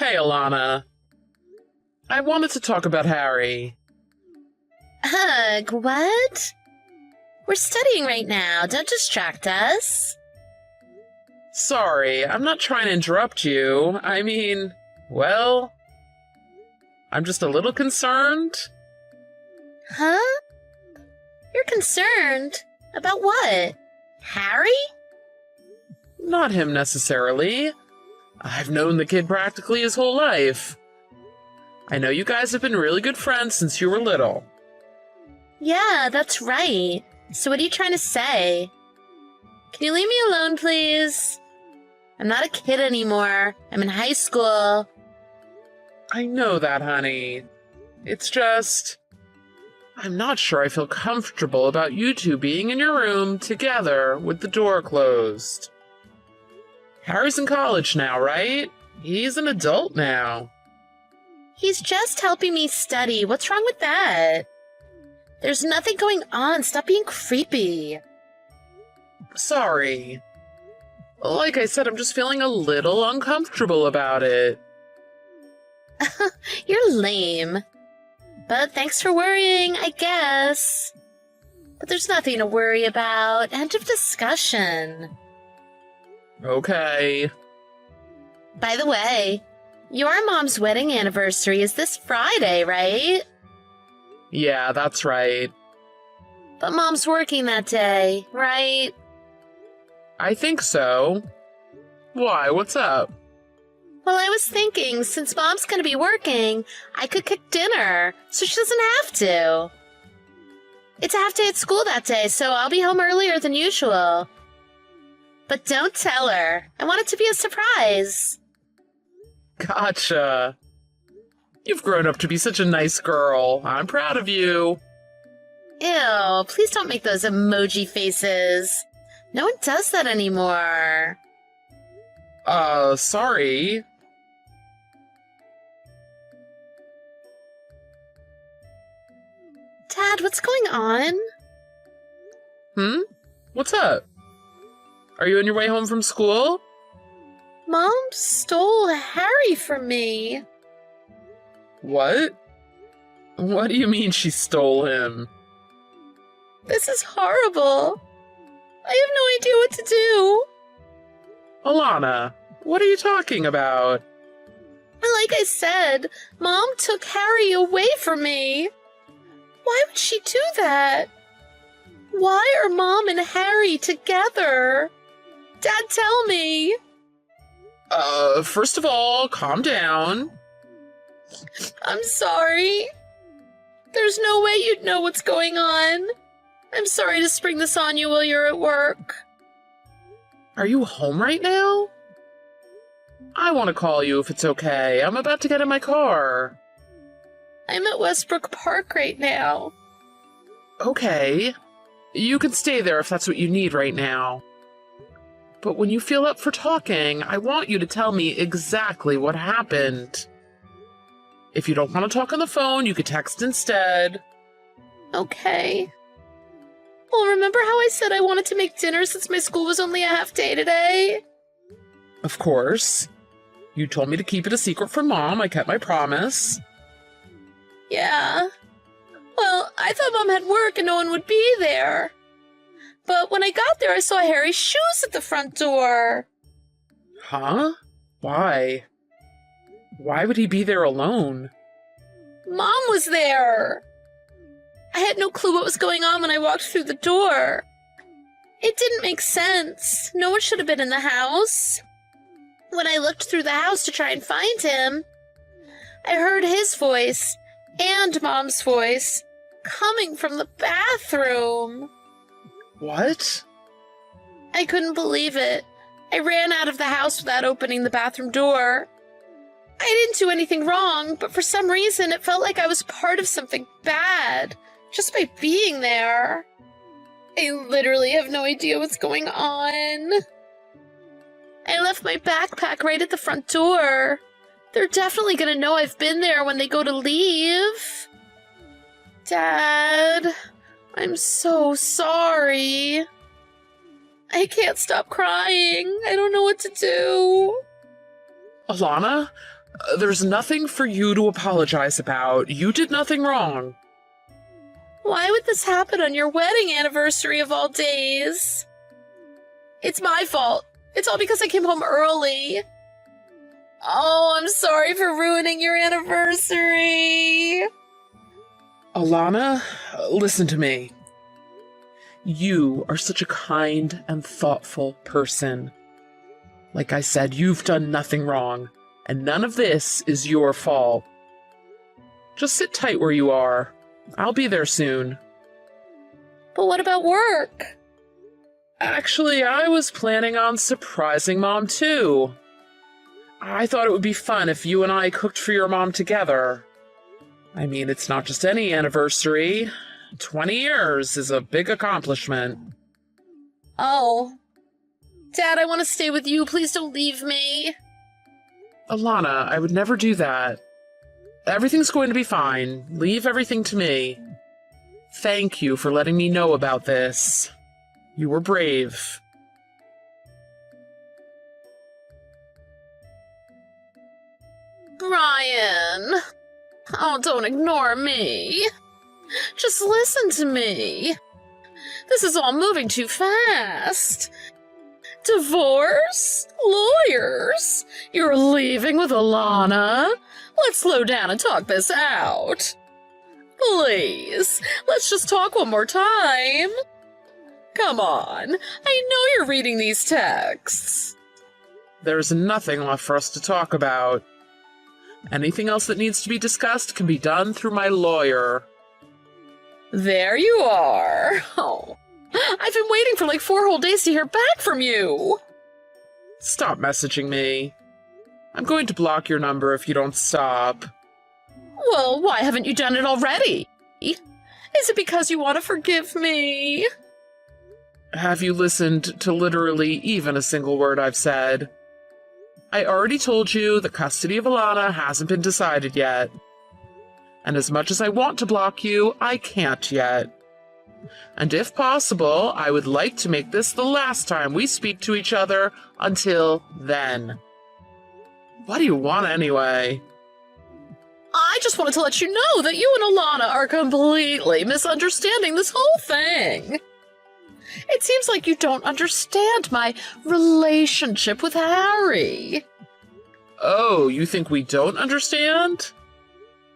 Hey, Alana. I wanted to talk about Harry. Ugh, what? We're studying right now. Don't distract us. Sorry, I'm not trying to interrupt you. Well, I'm just a little concerned. Huh? You're concerned? About what? Harry? Not him necessarily. I've known the kid practically his whole life. I know you guys have been really good friends since you were little. Yeah, that's right. So what are you trying to say? Can you leave me alone, please? I'm not a kid anymore. I'm in high school. I know that, honey. It's just... I'm not sure I feel comfortable about you two being in your room together with the door closed. Harry's in college now, right? He's an adult now. He's just helping me study. What's wrong with that? There's nothing going on. Stop being creepy. Sorry. Like I said, I'm just feeling a little uncomfortable about it. You're lame. But thanks for worrying, I guess. But there's nothing to worry about. End of discussion. Okay. By the way, your mom's wedding anniversary is this Friday, right? Yeah, that's right. But Mom's working that day, right? I think so. Why? What's up? Well, I was thinking, since Mom's gonna be working, I could cook dinner, so she doesn't have to. It's a half day at school that day, so I'll be home earlier than usual. But don't tell her. I want it to be a surprise. Gotcha. You've grown up to be such a nice girl. I'm proud of you. Ew, please don't make those emoji faces. No one does that anymore. Sorry. Dad, what's going on? What's up? Are you on your way home from school? Mom stole Harry from me. What? What do you mean she stole him? This is horrible. I have no idea what to do. Alana, what are you talking about? Like I said, Mom took Harry away from me. Why would she do that? Why are Mom and Harry together? Dad, tell me. First of all, calm down. I'm sorry. There's no way you'd know what's going on. I'm sorry to spring this on you while you're at work. Are you home right now? I want to call you if it's okay. I'm about to get in my car. I'm at Westbrook Park right now. Okay. You can stay there if that's what you need right now. But when you feel up for talking, I want you to tell me exactly what happened. If you don't want to talk on the phone, you could text instead. Okay. Well, remember how I said I wanted to make dinner since my school was only a half day today? Of course. You told me to keep it a secret from Mom. I kept my promise. Yeah. Well, I thought Mom had work and no one would be there. But when I got there, I saw Harry's shoes at the front door. Huh? Why? Why would he be there alone? Mom was there. I had no clue what was going on when I walked through the door. It didn't make sense. No one should have been in the house. When I looked through the house to try and find him, I heard his voice and Mom's voice coming from the bathroom. What? I couldn't believe it. I ran out of the house without opening the bathroom door. I didn't do anything wrong, but for some reason it felt like I was part of something bad, just by being there. I literally have no idea what's going on. I left my backpack right at the front door. They're definitely gonna know I've been there when they go to leave. Dad, I'm so sorry. I can't stop crying. I don't know what to do. Alana, There's nothing for you to apologize about. You did nothing wrong. Why would this happen on your wedding anniversary of all days? It's my fault. It's all because I came home early. Oh, I'm sorry for ruining your anniversary. Alana, listen to me. You are such a kind and thoughtful person. Like I said, you've done nothing wrong, and none of this is your fault. Just sit tight where you are. I'll be there soon. But what about work? Actually, I was planning on surprising Mom, too. I thought it would be fun if you and I cooked for your mom together. I mean, it's not just any anniversary. 20 years is a big accomplishment. Oh. Dad, I want to stay with you. Please don't leave me. Alana, I would never do that. Everything's going to be fine. Leave everything to me. Thank you for letting me know about this. You were brave. Brian. Oh, don't ignore me. Just listen to me. This is all moving too fast. Divorce? Lawyers? You're leaving with Alana? Let's slow down and talk this out. Please, let's just talk one more time. Come on, I know you're reading these texts. There's nothing left for us to talk about. Anything else that needs to be discussed can be done through my lawyer. There you are. Oh, I've been waiting for like 4 whole days to hear back from you. Stop messaging me. I'm going to block your number if you don't stop. Well, why haven't you done it already? Is it because you want to forgive me? Have you listened to literally even a single word I've said? I already told you the custody of Alana hasn't been decided yet. And as much as I want to block you, I can't yet. And if possible, I would like to make this the last time we speak to each other until then. What do you want anyway? I just wanted to let you know that you and Alana are completely misunderstanding this whole thing. It seems like you don't understand my relationship with Harry. Oh, you think we don't understand?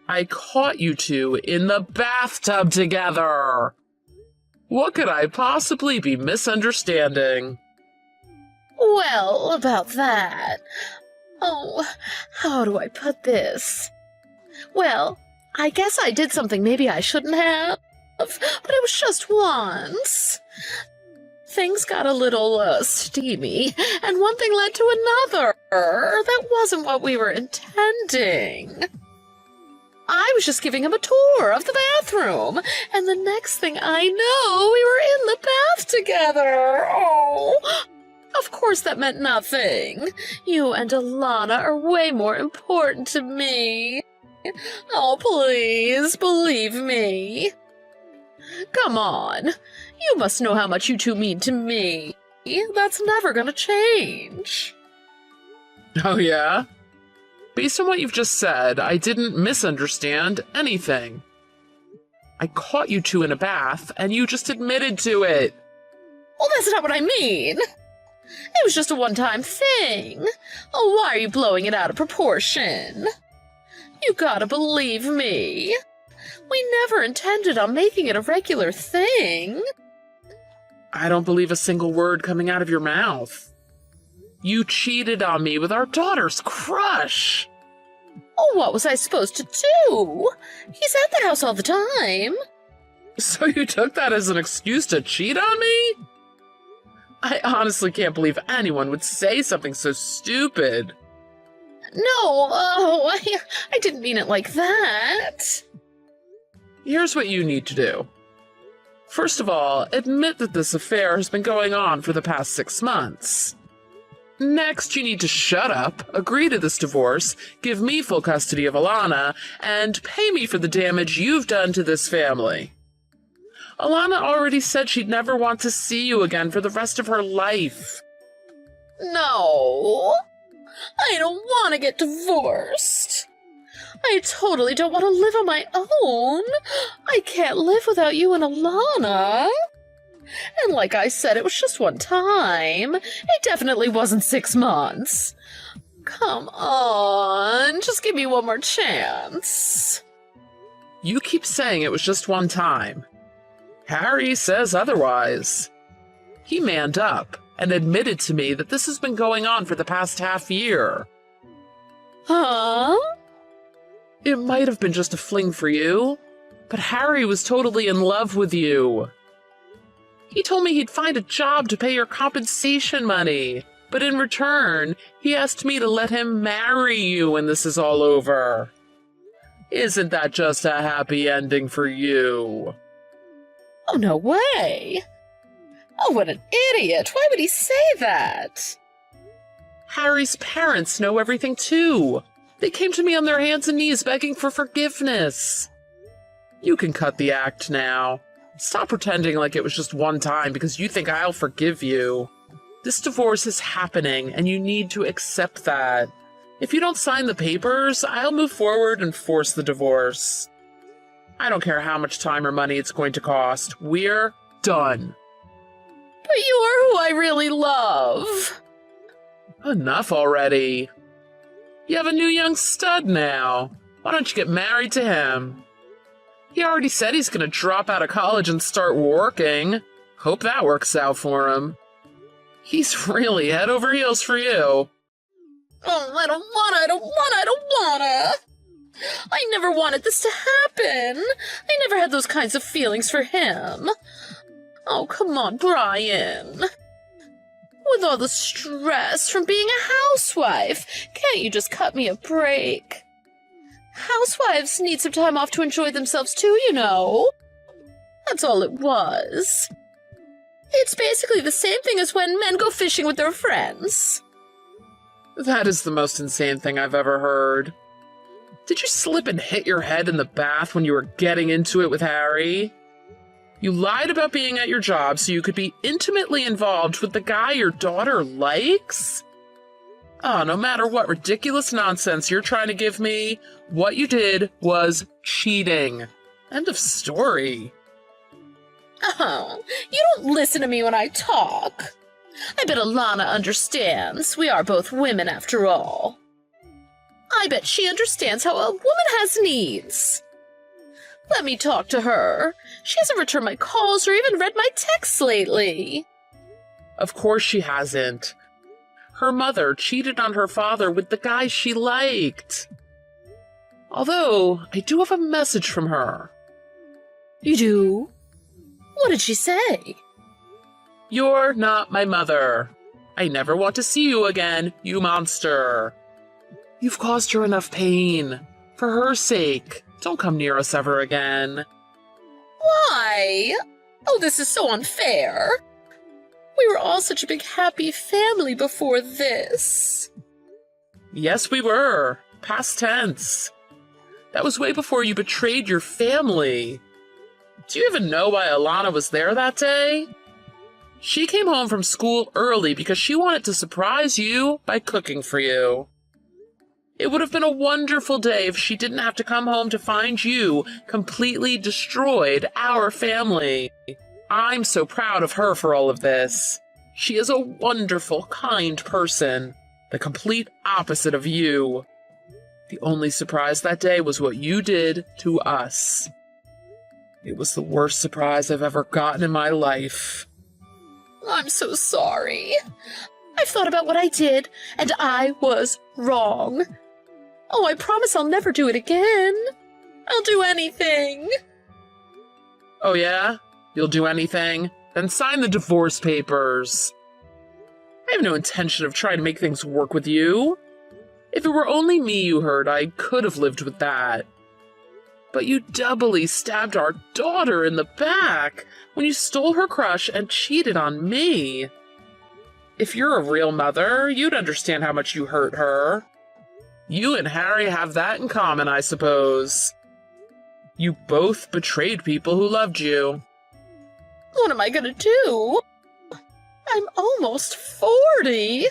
I caught you two in the bathtub together. What could I possibly be misunderstanding? Well, about that. Oh, how do I put this? Well, I guess I did something maybe I shouldn't have, but it was just once. Things got a little steamy, and one thing led to another. That wasn't what we were intending. I was just giving him a tour of the bathroom, and the next thing I know, we were in the bath together. Oh, of course that meant nothing. You and Alana are way more important to me. Oh, please, believe me. Come on. You must know how much you two mean to me. That's never gonna change. Oh, yeah? Based on what you've just said, I didn't misunderstand anything. I caught you two in a bath, and you just admitted to it. Well, that's not what I mean. It was just a one-time thing. Oh, why are you blowing it out of proportion? You gotta believe me. We never intended on making it a regular thing. I don't believe a single word coming out of your mouth. You cheated on me with our daughter's crush. Oh, what was I supposed to do? He's at the house all the time. So you took that as an excuse to cheat on me? I honestly can't believe anyone would say something so stupid. No, oh, I didn't mean it like that. Here's what you need to do. First of all, admit that this affair has been going on for the past 6 months. Next, you need to shut up, agree to this divorce, give me full custody of Alana, and pay me for the damage you've done to this family. Alana already said she'd never want to see you again for the rest of her life. No. I don't want to get divorced. I totally don't want to live on my own. I can't live without you and Alana. And like I said, it was just one time. It definitely wasn't 6 months. Come on, just give me one more chance. You keep saying it was just one time. Harry says otherwise. He manned up and admitted to me that this has been going on for the past half year. Huh? It might have been just a fling for you, but Harry was totally in love with you. He told me he'd find a job to pay your compensation money, but in return, he asked me to let him marry you when this is all over. Isn't that just a happy ending for you? Oh, no way. Oh, what an idiot. Why would he say that? Harry's parents know everything too. They came to me on their hands and knees begging for forgiveness. You can cut the act now. Stop pretending like it was just one time because you think I'll forgive you. This divorce is happening and you need to accept that. If you don't sign the papers, I'll move forward and force the divorce. I don't care how much time or money it's going to cost. We're done. But you are who I really love. Enough already. You have a new young stud now. Why don't you get married to him? He already said he's going to drop out of college and start working. Hope that works out for him. He's really head over heels for you. Oh, I don't wanna. I never wanted this to happen. I never had those kinds of feelings for him. Oh, come on, Brian. With all the stress from being a housewife, can't you just cut me a break? Housewives need some time off to enjoy themselves too, you know. That's all it was. It's basically the same thing as when men go fishing with their friends. That is the most insane thing I've ever heard. Did you slip and hit your head in the bath when you were getting into it with Harry? You lied about being at your job so you could be intimately involved with the guy your daughter likes? Oh, no matter what ridiculous nonsense you're trying to give me, what you did was cheating. End of story. Oh, you don't listen to me when I talk. I bet Alana understands. We are both women after all. I bet she understands how a woman has needs. Let me talk to her. She hasn't returned my calls or even read my texts lately. Of course she hasn't. Her mother cheated on her father with the guy she liked. Although, I do have a message from her. You do? What did she say? You're not my mother. I never want to see you again, you monster. You've caused her enough pain. For her sake, don't come near us ever again. Why? Oh, this is so unfair. We were all such a big happy family before this. Yes, we were. Past tense. That was way before you betrayed your family. Do you even know why Alana was there that day? She came home from school early because she wanted to surprise you by cooking for you. It would have been a wonderful day if she didn't have to come home to find you completely destroyed our family. I'm so proud of her for all of this. She is a wonderful, kind person, the complete opposite of you. The only surprise that day was what you did to us. It was the worst surprise I've ever gotten in my life. I'm so sorry. I've thought about what I did, and I was wrong. Oh, I promise I'll never do it again. I'll do anything. Oh yeah? You'll do anything? Then sign the divorce papers. I have no intention of trying to make things work with you. If it were only me you hurt, I could have lived with that. But you doubly stabbed our daughter in the back when you stole her crush and cheated on me. If you're a real mother, you'd understand how much you hurt her. You and Harry have that in common, I suppose. You both betrayed people who loved you. What am I gonna do? I'm almost 40.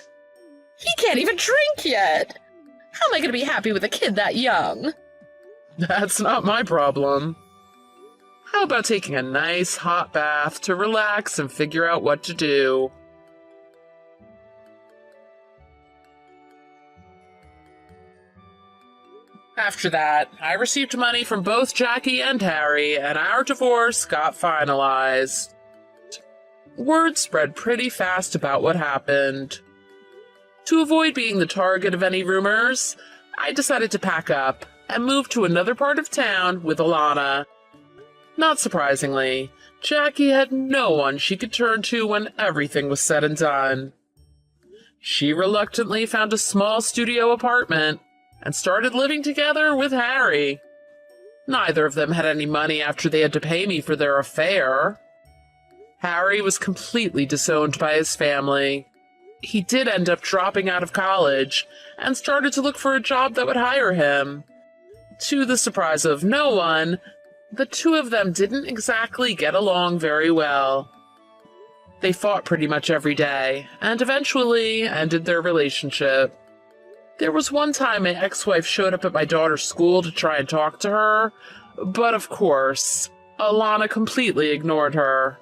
He can't even drink yet. How am I going to be happy with a kid that young? That's not my problem. How about taking a nice hot bath to relax and figure out what to do? After that, I received money from both Jackie and Harry, and our divorce got finalized. Word spread pretty fast about what happened. To avoid being the target of any rumors, I decided to pack up and move to another part of town with Alana. Not surprisingly, Jackie had no one she could turn to when everything was said and done. She reluctantly found a small studio apartment and started living together with Harry. Neither of them had any money after they had to pay me for their affair. Harry was completely disowned by his family. He did end up dropping out of college and started to look for a job that would hire him. To the surprise of no one, the two of them didn't exactly get along very well. They fought pretty much every day and eventually ended their relationship. There was one time my ex-wife showed up at my daughter's school to try and talk to her, but of course, Alana completely ignored her.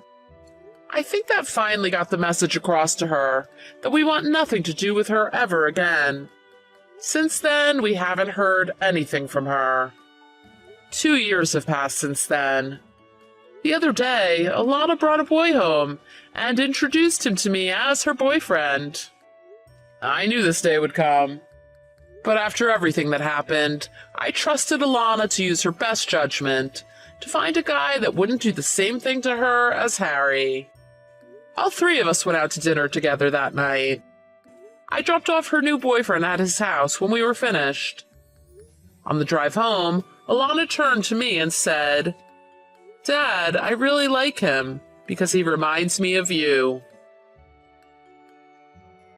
I think that finally got the message across to her that we want nothing to do with her ever again. Since then, we haven't heard anything from her. 2 years have passed since then. The other day, Alana brought a boy home and introduced him to me as her boyfriend. I knew this day would come. But after everything that happened, I trusted Alana to use her best judgment to find a guy that wouldn't do the same thing to her as Harry. All three of us went out to dinner together that night. I dropped off her new boyfriend at his house when we were finished. On the drive home, Alana turned to me and said, "Dad, I really like him because he reminds me of you."